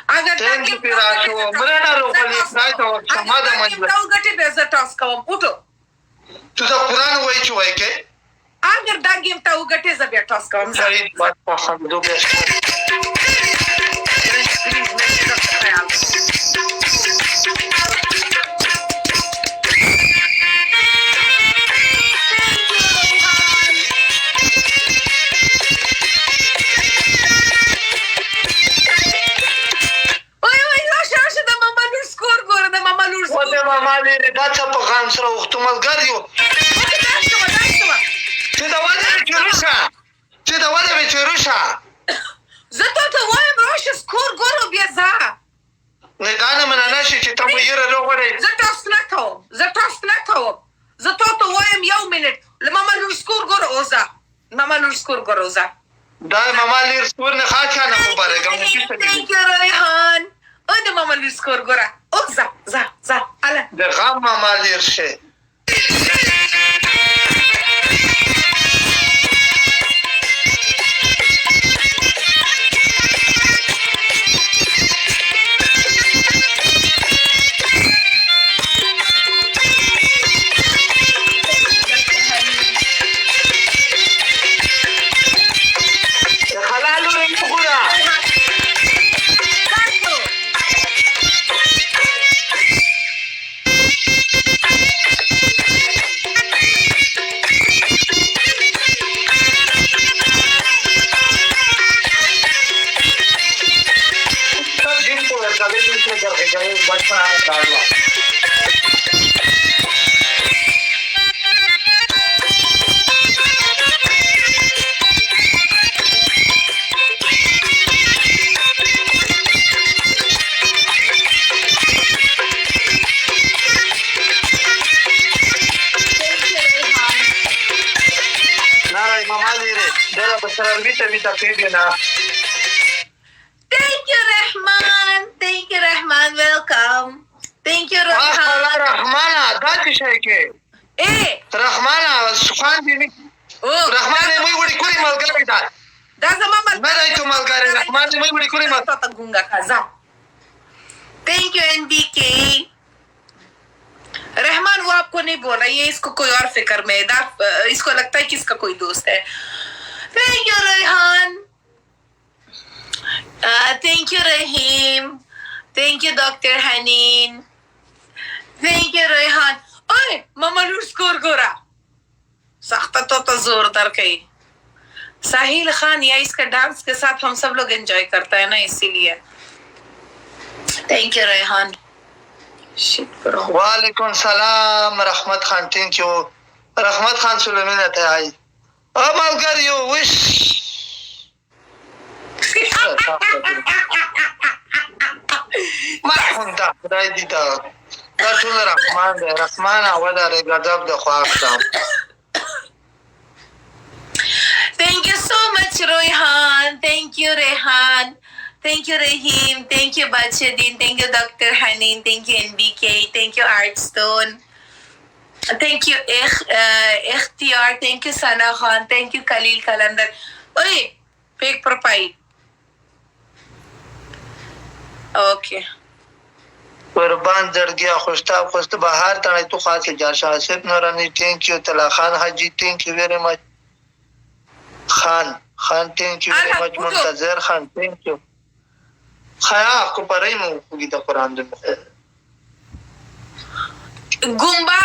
اگر دا Thank you, Piracho. Mrena rohali Piracho. Samada manjla. تو غټي به زه ټاس کوم اوټو Tu da Quran wai chu wai ke? اگر دا گیم ته وګټې زه بیا ټاس کوم Said baat pasand do best. Mama lere da څه په غان سره وخت ملګر یو چې دا وله چیرشه چې دا وله چیرشه زه ته وایم راشه سکور ګورو بیا ځه نه دا نه مننه شي چې ته یې راغورې زه تاسو نه کوم زه ته وایم یو منټ لماما لور سکور ګورو اوزه ماما لور سکور ګورو اوزه دا ماما لور سکور نه خاطه نه مبارک مې Thank you ریحان او د ماما لور سکور ګورا اوزه ځه اله د غم ماما لور شه Thank you Rahman welcome thank you Rahman رحمانه دا څه شي کې رحمانه سبحان دې رحمانه مې وړي کوي ملګری دا زما ملګری ته ملګری رحمان مې وړي کوي ته ګونګا کازا thank you NBK Rahman वो आपको नहीं बोला ये इसको कोई और फिक्र में इसको लगता है कि इसका कोई दोस्त है thank you Rehan thank you Rahim thank you Dr. Hanin thank you Rehan ओए मामा लूर स्कोर गोरा सख्त तो जोरदार कही साहिल खान या इसका डांस के साथ हम सब लोग एंजॉय करता है ना इसीलिए thank you रेहान वालेकुम सलाम रहमत खान थैंक यू रहमत Khan Suleman ته آی او ملګری یو وش ما هم دا خدای دې دا ټول رحمان دی رحمان او دا غضب د خواستم thank you so much Royhan thank you Rehan thank you Rahim thank you Bachadin thank you Dr. Hanin thank you NBK thank you Artstone thank you Ikhtiyar thank you Sana Khan thank you Khalil Kalandar oye fake profile okay قربان زړ گیا خوشتا خوست بهار ته تو خاصه جاشا صاحب نورانی thank you تلا خان حاجی thank you very much خان thank you very much منتظر خان thank you خیا کو پرې مو کوي د قران د Gumba